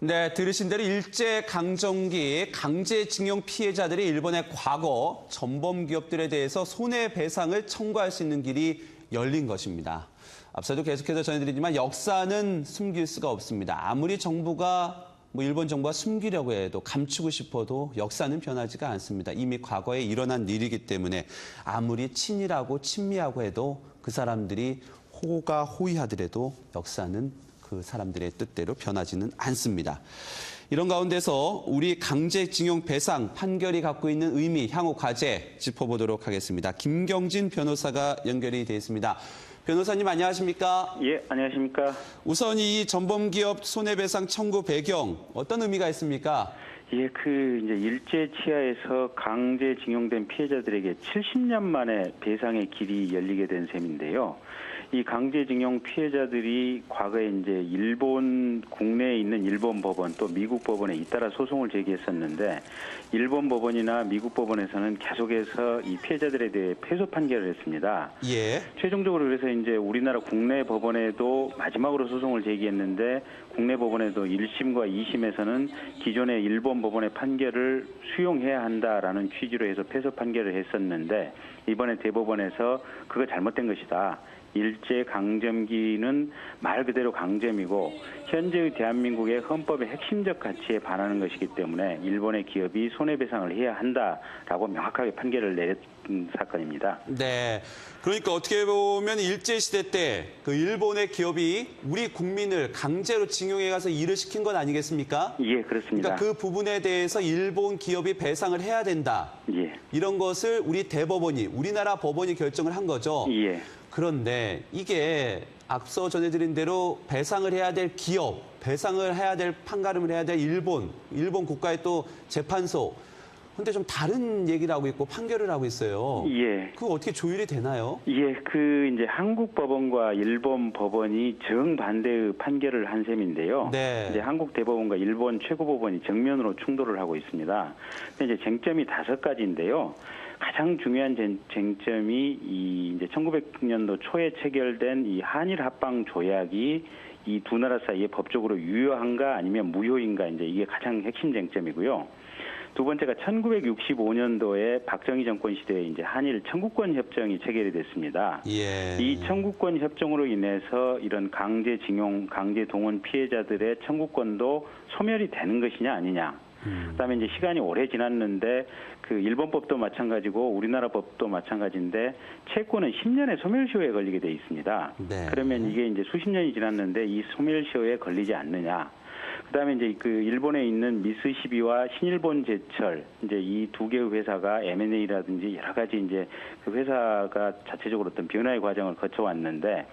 네, 들으신 대로 일제강점기 강제징용 피해자들이 일본의 과거 전범 기업들에 대해서 손해배상을 청구할 수 있는 길이 열린 것입니다. 앞서도 계속해서 전해드리지만 역사는 숨길 수가 없습니다. 아무리 일본 정부가 숨기려고 해도 감추고 싶어도 역사는 변하지가 않습니다. 이미 과거에 일어난 일이기 때문에 아무리 친일하고 친미하고 해도 그 사람들이 호가 호위하더라도 역사는 그 사람들의 뜻대로 변하지는 않습니다. 이런 가운데서 우리 강제징용 배상 판결이 갖고 있는 의미, 향후 과제 짚어보도록 하겠습니다. 김경진 변호사가 연결이 되어 있습니다. 변호사님 안녕하십니까? 예, 안녕하십니까? 우선 이 전범기업 손해배상 청구 배경 어떤 의미가 있습니까? 예, 이제 일제 치하에서 강제징용된 피해자들에게 70년 만에 배상의 길이 열리게 된 셈인데요. 이 강제징용 피해자들이 과거에 이제 일본 국내에 있는 일본 법원 또 미국 법원에 잇따라 소송을 제기했었는데 일본 법원이나 미국 법원에서는 계속해서 이 피해자들에 대해 패소 판결을 했습니다. 예. 최종적으로 그래서 이제 우리나라 국내 법원에도 마지막으로 소송을 제기했는데 국내 법원에도 1심과 2심에서는 기존의 일본 법원의 판결을 수용해야 한다라는 취지로 해서 패소 판결을 했었는데 이번에 대법원에서 그거 잘못된 것이다. 일제 강점기는 말 그대로 강점이고 현재의 대한민국의 헌법의 핵심적 가치에 반하는 것이기 때문에 일본의 기업이 손해배상을 해야 한다라고 명확하게 판결을 내린 사건입니다. 네, 그러니까 어떻게 보면 일제시대 때 그 일본의 기업이 우리 국민을 강제로 징용해 가서 일을 시킨 건 아니겠습니까? 예, 그렇습니다. 그러니까 그 부분에 대해서 일본 기업이 배상을 해야 된다. 예. 이런 것을 우리 대법원이, 우리나라 법원이 결정을 한 거죠. 예. 그런데 이게 앞서 전해드린 대로 배상을 해야 될 기업, 배상을 해야 될 판가름을 해야 될 일본 국가의 또 재판소. 근데 좀 다른 얘기를 하고 있고 판결을 하고 있어요. 예. 그거 어떻게 조율이 되나요? 예, 이제 한국 법원과 일본 법원이 정반대의 판결을 한 셈인데요. 네. 이제 한국 대법원과 일본 최고법원이 정면으로 충돌을 하고 있습니다. 근데 이제 쟁점이 5가지인데요. 가장 중요한 쟁점이 이제 1900년도 초에 체결된 이 한일 합방 조약이 이 두 나라 사이에 법적으로 유효한가 아니면 무효인가 이제 이게 가장 핵심 쟁점이고요. 두 번째가 1965년도에 박정희 정권 시대에 이제 한일 청구권 협정이 체결이 됐습니다. 예. 이 청구권 협정으로 인해서 이런 강제징용, 강제동원 피해자들의 청구권도 소멸이 되는 것이냐 아니냐. 그다음에 이제 시간이 오래 지났는데 그 일본법도 마찬가지고 우리나라 법도 마찬가지인데 채권은 10년의 소멸시효에 걸리게 돼 있습니다. 네. 그러면 이게 이제 수십 년이 지났는데 이 소멸시효에 걸리지 않느냐. 그다음에 이제 일본에 있는 미쓰시비와 신일본 제철 이제 이 두 개의 회사가 M&A라든지 여러 가지 이제 그 회사가 자체적으로 어떤 변화의 과정을 거쳐왔는데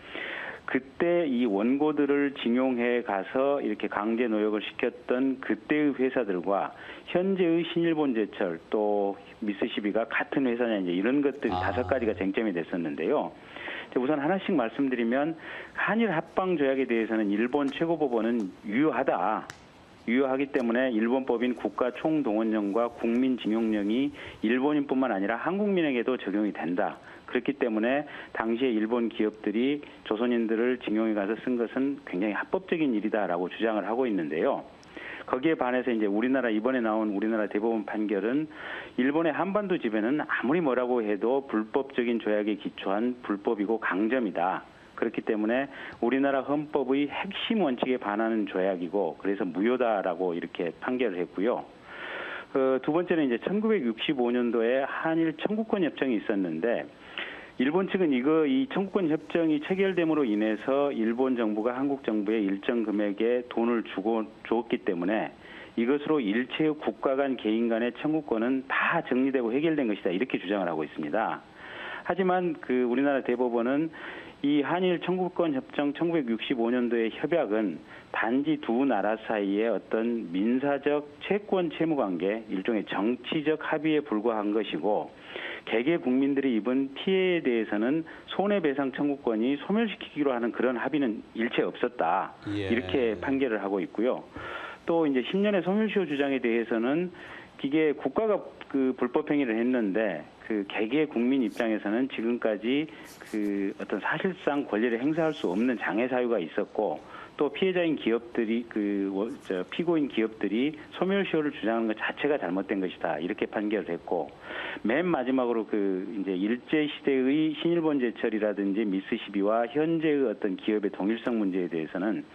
그때 이 원고들을 징용해 가서 이렇게 강제 노역을 시켰던 그때의 회사들과 현재의 신일본 제철 또 미쓰시비가 같은 회사냐 이제 이런 것들이 5가지가 쟁점이 됐었는데요. 우선 하나씩 말씀드리면 한일 합방 조약에 대해서는 일본 최고법원은 유효하기 때문에 일본법인 국가총동원령과 국민징용령이 일본인뿐만 아니라 한국민에게도 적용이 된다. 그렇기 때문에 당시에 일본 기업들이 조선인들을 징용해 가서 쓴 것은 굉장히 합법적인 일이다라고 주장을 하고 있는데요. 거기에 반해서 이제 이번에 나온 우리나라 대법원 판결은 일본의 한반도 지배는 아무리 뭐라고 해도 불법적인 조약에 기초한 불법이고 강점이다. 그렇기 때문에 우리나라 헌법의 핵심 원칙에 반하는 조약이고 그래서 무효다라고 이렇게 판결을 했고요. 두 번째는 이제 1965년도에 한일 청구권 협정이 있었는데 일본 측은 이 청구권 협정이 체결됨으로 인해서 일본 정부가 한국 정부에 일정 금액의 돈을 주었기 때문에 이것으로 일체의 국가 간 개인 간의 청구권은 다 정리되고 해결된 것이다 이렇게 주장을 하고 있습니다. 하지만 우리나라 대법원은 이 한일 청구권 협정 1965년도의 협약은 단지 두 나라 사이의 어떤 민사적 채권 채무 관계, 일종의 정치적 합의에 불과한 것이고 개개 국민들이 입은 피해에 대해서는 손해배상 청구권이 소멸시키기로 하는 그런 합의는 일체 없었다. 예. 이렇게 판결을 하고 있고요. 또 이제 10년의 소멸시효 주장에 대해서는 이게 국가가 불법 행위를 했는데 개개 국민 입장에서는 지금까지 어떤 사실상 권리를 행사할 수 없는 장애 사유가 있었고 또 피해자인 기업들이 피고인 기업들이 소멸시효를 주장하는 것 자체가 잘못된 것이다 이렇게 판결을 했고 맨 마지막으로 이제 일제 시대의 신일본 제철이라든지 미쓰시비와 현재의 어떤 기업의 동일성 문제에 대해서는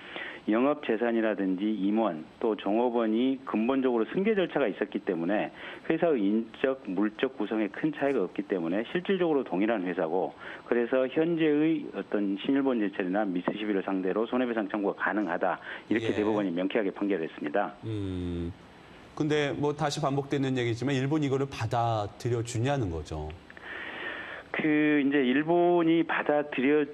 영업 재산이라든지 임원 또 종업원이 근본적으로 승계 절차가 있었기 때문에 회사의 인적, 물적 구성에 큰 차이가 없기 때문에 실질적으로 동일한 회사고 그래서 현재의 어떤 신일본 제철이나 미쓰시비를 상대로 손해배상 청구가 가능하다 이렇게 예. 대법원이 명쾌하게 판결했습니다. 근데 뭐 다시 반복되는 얘기지만 일본이 이거를 받아들여 주냐는 거죠. 이제 일본이 받아들여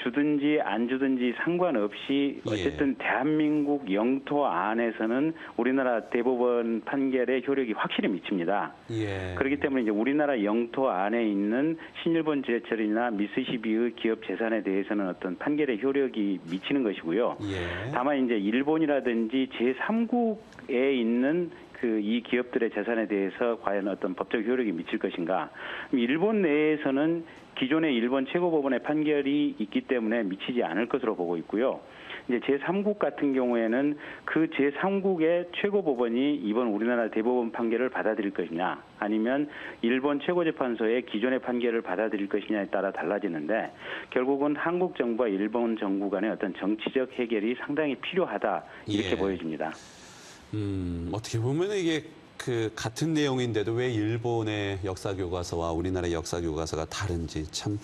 주든지 안 주든지 상관없이 어쨌든 대한민국 영토 안에서는 우리나라 대법원 판결의 효력이 확실히 미칩니다. 예. 그렇기 때문에 이제 우리나라 영토 안에 있는 신일본 제철이나 미쓰시비의 기업 재산에 대해서는 어떤 판결의 효력이 미치는 것이고요. 예. 다만 이제 일본이라든지 제3국에 있는 이 기업들의 재산에 대해서 과연 어떤 법적 효력이 미칠 것인가? 일본 내에서는 기존의 일본 최고법원의 판결이 있기 때문에 미치지 않을 것으로 보고 있고요. 이제 제3국 같은 경우에는 그 제3국의 최고법원이 이번 우리나라 대법원 판결을 받아들일 것이냐, 아니면 일본 최고재판소의 기존의 판결을 받아들일 것이냐에 따라 달라지는데 결국은 한국 정부와 일본 정부 간의 어떤 정치적 해결이 상당히 필요하다 이렇게 예. 보여집니다. 어떻게 보면 이게 같은 내용인데도 왜 일본의 역사 교과서와 우리나라의 역사 교과서가 다른지 참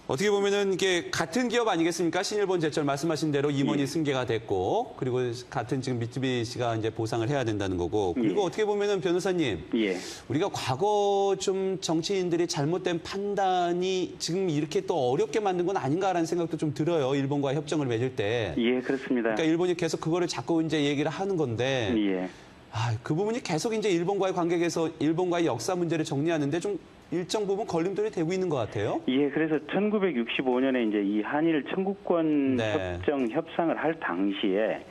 어떻게 보면은 이게 같은 기업 아니겠습니까? 신일본 제철 말씀하신 대로 임원이 승계가 됐고 그리고 같은 지금 미쓰비시가 이제 보상을 해야 된다는 거고 그리고 어떻게 보면은 변호사님 우리가 과거 좀 정치인들이 잘못된 판단이 지금 이렇게 또 어렵게 만든 건 아닌가라는 생각도 좀 들어요. 일본과 협정을 맺을 때. 예, 그렇습니다. 그러니까 일본이 계속 그거를 자꾸 이제 얘기를 하는 건데. 예. 그 부분이 계속 이제 일본과의 관계에서 일본과의 역사 문제를 정리하는데 좀 일정 부분 걸림돌이 되고 있는 것 같아요. 예, 그래서 1965년에 이제 이 한일 청구권 협정 협상을 할 당시에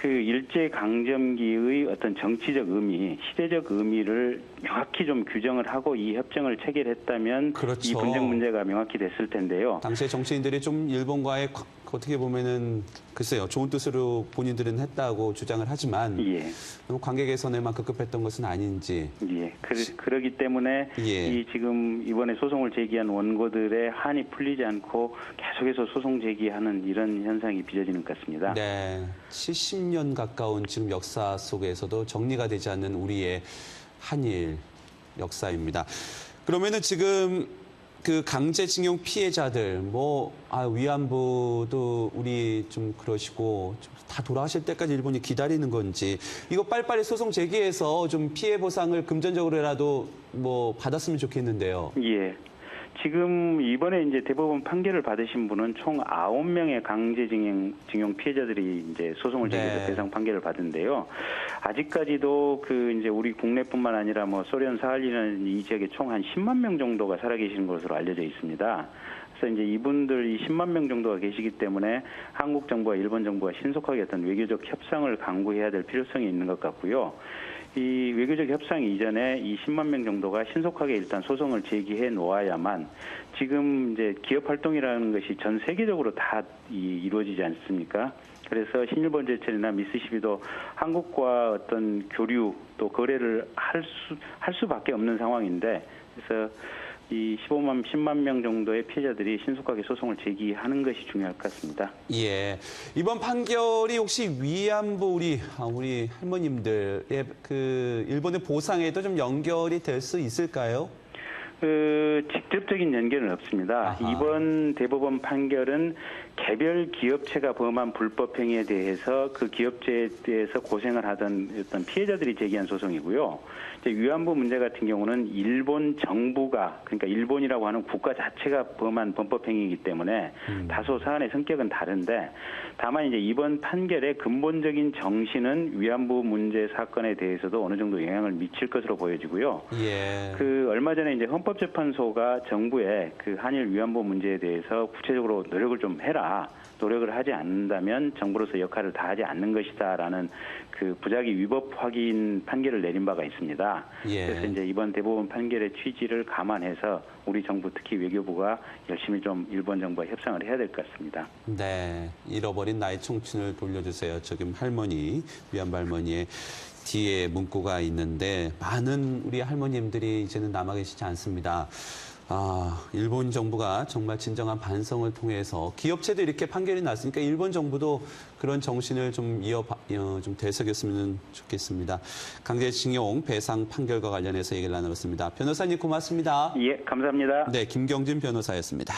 일제 강점기의 어떤 정치적 의미, 시대적 의미를 명확히 좀 규정을 하고 이 협정을 체결했다면 그렇죠. 이 분쟁 문제가 명확히 됐을 텐데요. 당시에 정치인들이 좀 일본과의 어떻게 보면은 글쎄요 좋은 뜻으로 본인들은 했다고 주장을 하지만 너무 관계 개선에만 급급했던 것은 아닌지. 예, 그러기 때문에 이 지금 이번에 소송을 제기한 원고들의 한이 풀리지 않고 계속해서 소송 제기하는 이런 현상이 빚어지는 것 같습니다. 네, 70년 가까운 지금 역사 속에서도 정리가 되지 않는 우리의 한일 역사입니다. 그러면은 지금 강제징용 피해자들, 위안부도 우리 좀 그러시고, 다 돌아가실 때까지 일본이 기다리는 건지, 이거 빨리빨리 소송 제기해서 좀 피해 보상을 금전적으로라도 받았으면 좋겠는데요. 예. 지금 이번에 이제 대법원 판결을 받으신 분은 총 9명의 강제징용 피해자들이 이제 소송을 제기해서 배상 판결을 받은데요. 아직까지도 이제 우리 국내뿐만 아니라 소련 사할리라는 이 지역에 총 한 10만 명 정도가 살아계시는 것으로 알려져 있습니다. 그래서 이제 이분들 이 10만 명 정도가 계시기 때문에 한국 정부와 일본 정부가 신속하게 어떤 외교적 협상을 강구해야 될 필요성이 있는 것 같고요. 이 외교적 협상 이전에 이 10만 명 정도가 신속하게 일단 소송을 제기해 놓아야만 지금 이제 기업 활동이라는 것이 전 세계적으로 다 이루어지지 않습니까? 그래서 신일본 제철이나 미쓰시비도 한국과 어떤 교류 또 거래를 할 수밖에 없는 상황인데 그래서 이 10만 명 정도의 피해자들이 신속하게 소송을 제기하는 것이 중요할 것 같습니다. 예. 이번 판결이 혹시 위안부 우리 할머님들의 일본의 보상에도 좀 연결이 될 수 있을까요? 직접적인 연결은 없습니다. 아하. 이번 대법원 판결은 개별 기업체가 범한 불법 행위에 대해서 그 기업체에 대해서 고생을 하던 어떤 피해자들이 제기한 소송이고요. 이제 위안부 문제 같은 경우는 일본 정부가 그러니까 일본이라고 하는 국가 자체가 범한 범법 행위이기 때문에 다소 사안의 성격은 다른데 다만 이제 이번 판결의 근본적인 정신은 위안부 문제 사건에 대해서도 어느 정도 영향을 미칠 것으로 보여지고요. 예. 얼마 전에 이제 헌법재판소가 정부에 한일 위안부 문제에 대해서 구체적으로 노력을 좀 해라. 노력을 하지 않는다면 정부로서 역할을 다하지 않는 것이다라는 그 부작위 위법 확인 판결을 내린 바가 있습니다. 예. 그래서 이제 이번 대법원 판결의 취지를 감안해서 우리 정부 특히 외교부가 열심히 좀 일본 정부와 협상을 해야 될 것 같습니다. 네, 잃어버린 나의 청춘을 돌려주세요. 지금 할머니, 위안부 할머니의 뒤에 문구가 있는데 많은 우리 할머님들이 이제는 남아 계시지 않습니다. 일본 정부가 정말 진정한 반성을 통해서 기업체도 이렇게 판결이 났으니까 일본 정부도 그런 정신을 좀 좀 되새겼으면 좋겠습니다. 강제징용 배상 판결과 관련해서 얘기를 나눠봤습니다. 변호사님 고맙습니다. 예, 감사합니다. 네, 김경진 변호사였습니다.